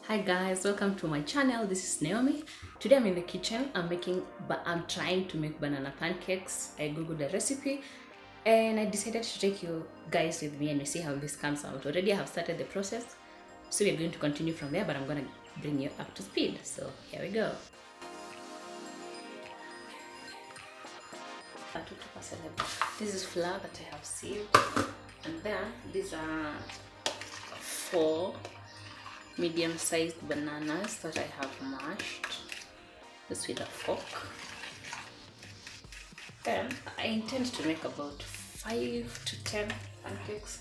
Hi guys, welcome to my channel. This is Naomi. Today I'm in the kitchen. I'm trying to make banana pancakes. I googled the recipe and I decided to take you guys with me and we see how this comes out. Already I have started the process, so we're going to continue from there, but I'm going to bring you up to speed. So here we go. This is flour that I have sieved, and then these are 4 medium-sized bananas that I have mashed just with a fork. Then I intend to make about 5 to 10 pancakes.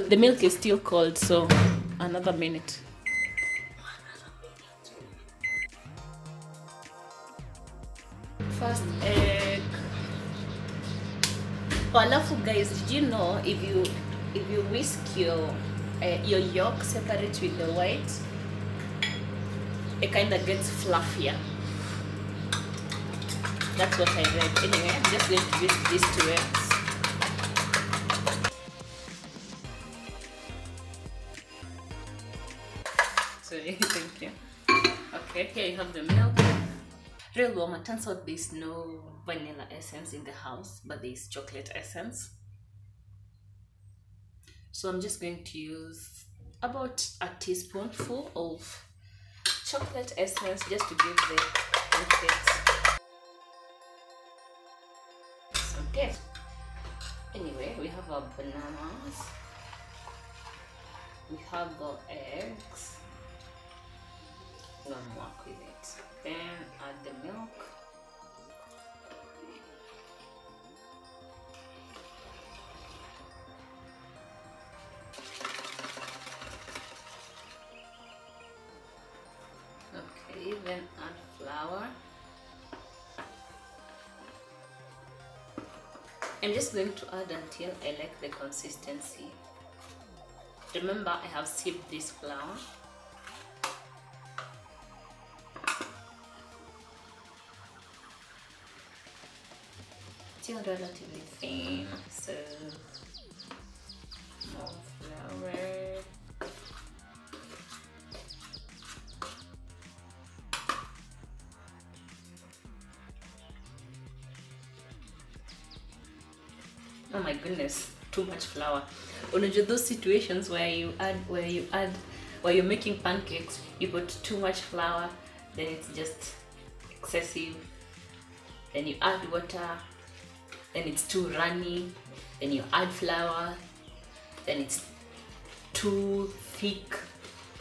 The milk is still cold, so another minute. First egg. Oh, alafu guys, did you know if you whisk your yolk separate with the white, it kind of gets fluffier. That's what I read. Anyway, I'm just going to whisk these 2 eggs. Sorry, thank you. Okay, here you have the milk. Real warm. It turns out there's no vanilla essence in the house, but there's chocolate essence. So I'm just going to use about a teaspoonful of chocolate essence just to give the pancakes some taste. Anyway, we have our bananas, we have the eggs. I'm gonna work with it. Then add the milk. Okay, then add flour. I'm just going to add until I like the consistency. Remember, I have sieved this flour. Still relatively thin, so more flour. Oh my goodness, too much flour. Unajua those situations where you're making pancakes, you put too much flour, then it's just excessive. Then you add water, then it's too runny, then you add flour, then it's too thick,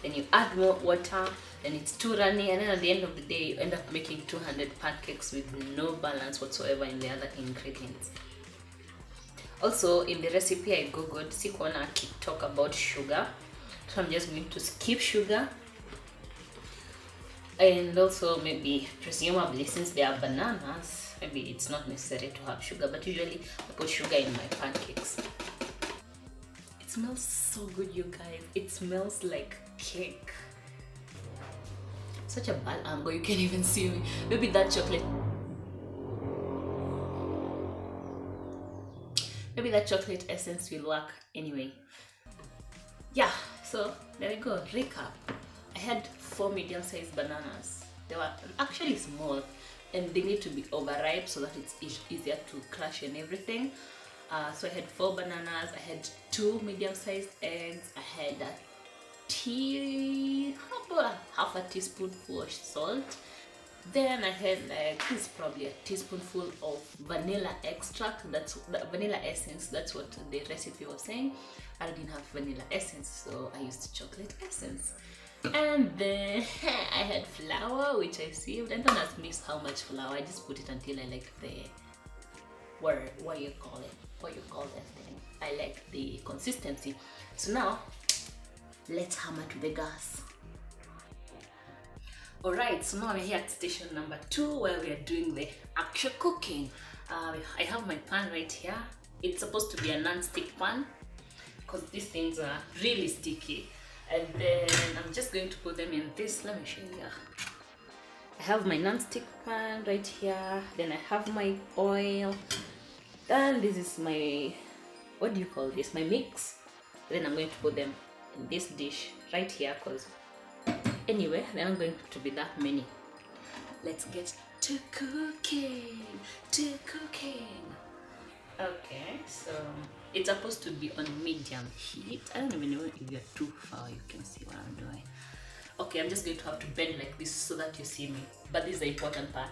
then you add more water, then it's too runny, and then at the end of the day you end up making 200 pancakes with no balance whatsoever in the other ingredients. Also, in the recipe I googled, sikuona talk about sugar, so I'm just going to skip sugar. And also, maybe presumably, since they are bananas, maybe it's not necessary to have sugar, but usually I put sugar in my pancakes. It smells so good, you guys. It smells like cake. Such a bad angle, you can't even see me. Maybe that chocolate essence will work anyway. Yeah, so there we go. Recap. I had 4 medium-sized bananas. They were actually small and they need to be overripe so that it's easier to crush and everything. So I had 4 bananas, I had 2 medium-sized eggs, I had half a teaspoonful of salt. Then I had this is probably a teaspoonful of vanilla extract. That's the vanilla essence. That's what the recipe was saying. I didn't have vanilla essence, so I used chocolate essence. And then I had flour, which I sieved. And don't ask me how much flour. I just put it until I like the what you call that thing. I like the consistency. So now let's hammer to the gas. Alright, so now we're here at station number 2 where we are doing the actual cooking. I have my pan right here. It's supposed to be a non-stick pan because these things are really sticky. And then I'm just going to put them in this. Let me show you. I have my non-stick pan right here, then I have my oil, and this is my, what do you call this, my mix. Then I'm going to put them in this dish right here, because anyway they're not going to be that many. Let's get to cooking. Okay, so it's supposed to be on medium heat. I don't even know if you're too far you can see what I'm doing. Okay, I'm just going to have to bend like this so that you see me, but this is the important part.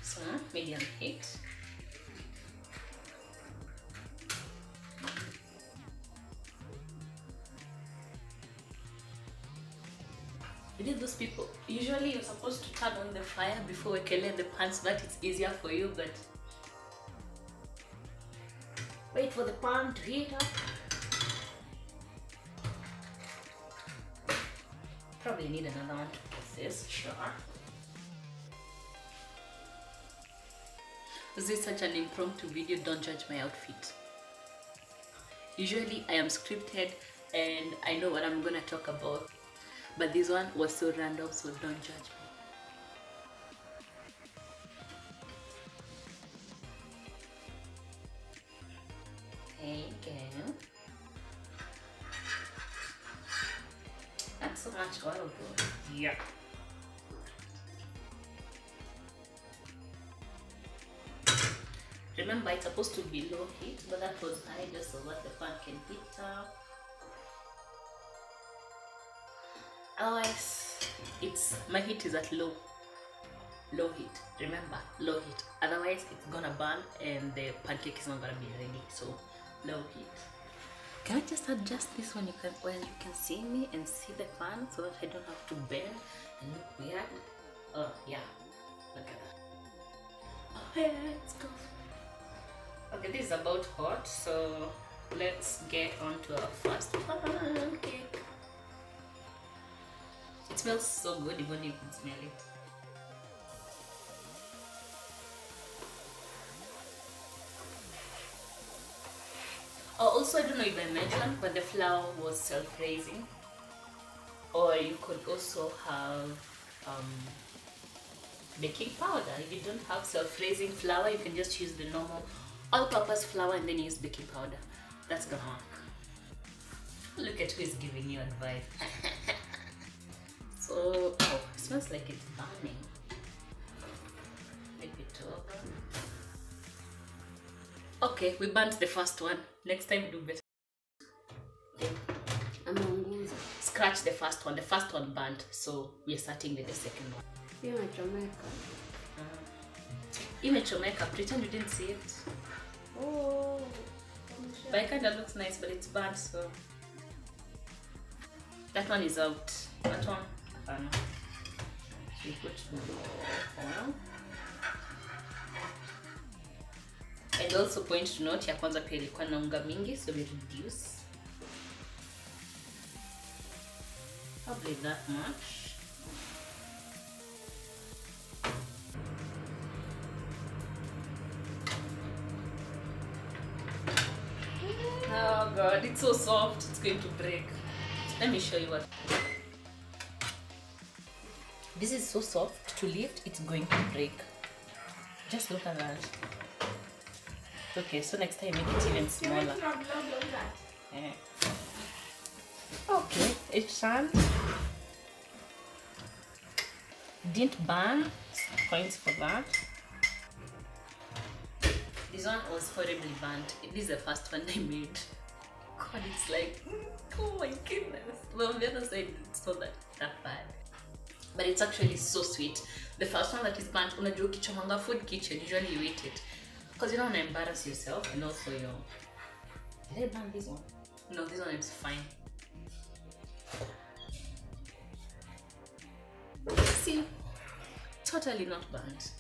So medium heat. You know those people, usually you're supposed to turn on the fire before we can let the pan so that it's easier for you, but wait for the pan to heat up. Probably need another one to put this, sure. This is such an impromptu video, don't judge my outfit. Usually I am scripted and I know what I'm gonna talk about, but this one was so random, so don't judge me. Thank you. That's so much oil though. Yeah. Remember, it's supposed to be low heat, but that was high just so that the pan can heat up. Otherwise, my heat is at low heat. Remember, low heat. Otherwise, it's gonna burn and the pancake is not gonna be ready. So, low heat. Can I just adjust this one where you can see me and see the pan so that I don't have to bend and look weird? Oh yeah, look at that. Okay, let's go. Okay, this is about hot, so let's get on to our first pancake. It smells so good, even if you can smell it. Oh, also, I don't know if I mentioned, but the flour was self-raising. Or you could also have baking powder. If you don't have self-raising flour, you can just use the normal all-purpose flour and then use baking powder. That's gonna work. Look at who is giving you advice. So, oh, it smells like it's burning. Make it over. Okay, we burnt the first one. Next time do better. Scratch the first one. The first one burnt, so we are starting with the second one. Imechomeka. Pretend you didn't see it. Oh. But it kind of looks nice, but it's burnt, so that one is out. That one, we put more oil. And also point to note, ya kwanza pia ilikuwa na unga mingi, so we reduce. Probably that much. Oh god, it's so soft, it's going to break. Let me show you what. This is so soft, to lift, it's going to break. Just look at that. Okay, so next time make it even smaller. Yeah. Okay, it's done. Didn't burn, points for that. This one was horribly burnt. This is the first one I made. God, it's like, oh my goodness. Well, on the other side, it's not that bad. But it's actually so sweet. The first one that is burnt, unajua ukichomanga food kitchen, usually you eat it. Because you don't want to embarrass yourself and also your... Did I burn this one? No, this one is fine. See? Totally not burnt.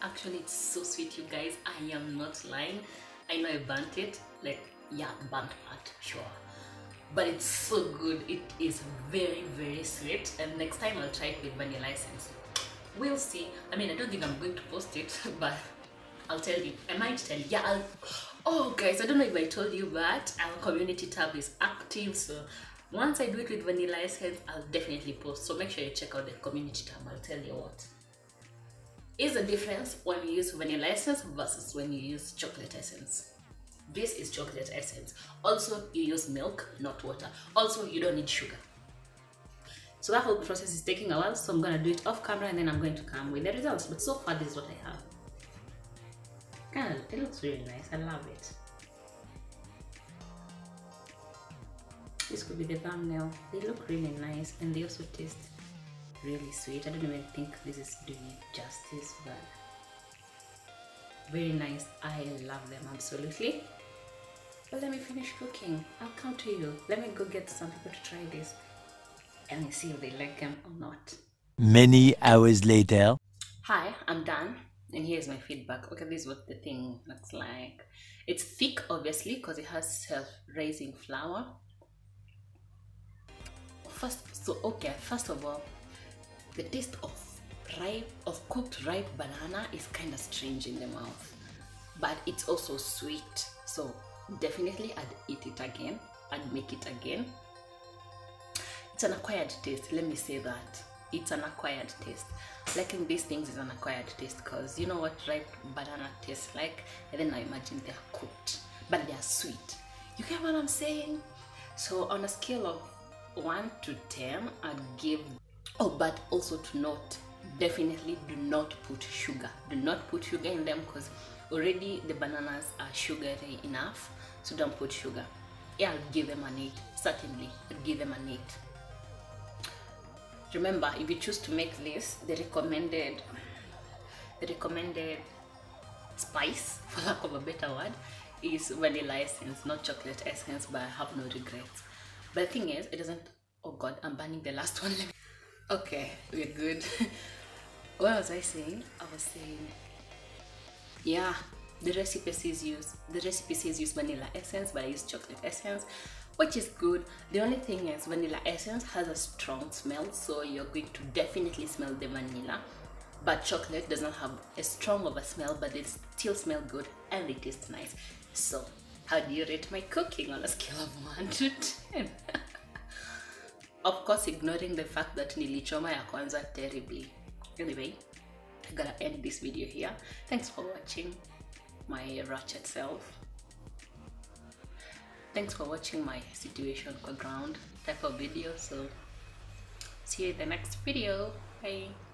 Actually, it's so sweet, you guys. I am not lying. I know I burnt it. Like, yeah, burnt part, sure. but it's so good. It is very, very sweet, and next time I'll try it with vanilla essence. We'll see. I mean, I don't think I'm going to post it, but I'll tell you. I might tell you. Yeah, oh guys, I don't know if I told you, but our community tab is active, so once I do it with vanilla essence, I'll definitely post. So make sure you check out the community tab. I'll tell you what is the difference when you use vanilla essence versus when you use chocolate essence. This is chocolate essence. Also, you use milk, not water. Also, you don't need sugar. So that whole process is taking a while, so I'm gonna do it off camera and then I'm going to come with the results. But so far, this is what I have. It looks really nice. I love it. This could be the thumbnail. They look really nice and they also taste really sweet. I don't even think this is doing it justice, but very nice. I love them absolutely. But let me finish cooking. I'll come to you. Let me go get some people to try this and see if they like them or not. Many hours later. Hi, I'm done. And here's my feedback. Okay, this is what the thing looks like. It's thick, obviously, because it has self-raising flour. First of all, the taste of cooked ripe banana is kind of strange in the mouth, but it's also sweet. So definitely I'd eat it again. I'd make it again. It's an acquired taste. Let me say that. It's an acquired taste. Liking these things is an acquired taste, because you know what ripe banana tastes like, and then I imagine they're cooked, but they're sweet. You get what I'm saying? So on a scale of 1 to 10, I'd give, oh, but also to note, definitely do not put sugar. Do not put sugar in them, because already the bananas are sugary enough, so don't put sugar. Yeah, I'll give them an 8. Certainly, I'll give them an 8. Remember, if you choose to make this, the recommended spice, for lack of a better word, is vanilla essence, not chocolate essence, but I have no regrets. But the thing is, it doesn't, oh god, I'm banning the last one. Okay, we're good. What was I saying? I was saying, yeah, the recipe says use vanilla essence, but I use chocolate essence, which is good. The only thing is, vanilla essence has a strong smell, so you're going to definitely smell the vanilla, but chocolate doesn't have as strong of a smell, but it still smells good and it tastes nice. So how do you rate my cooking on a scale of 1 to 10? Of course, ignoring the fact that nilichoma ya kwanza terribly. Anyway, I gotta end this video here. Thanks for watching my ratchet self. Thanks for watching my situation for ground type of video. So see you in the next video. Bye.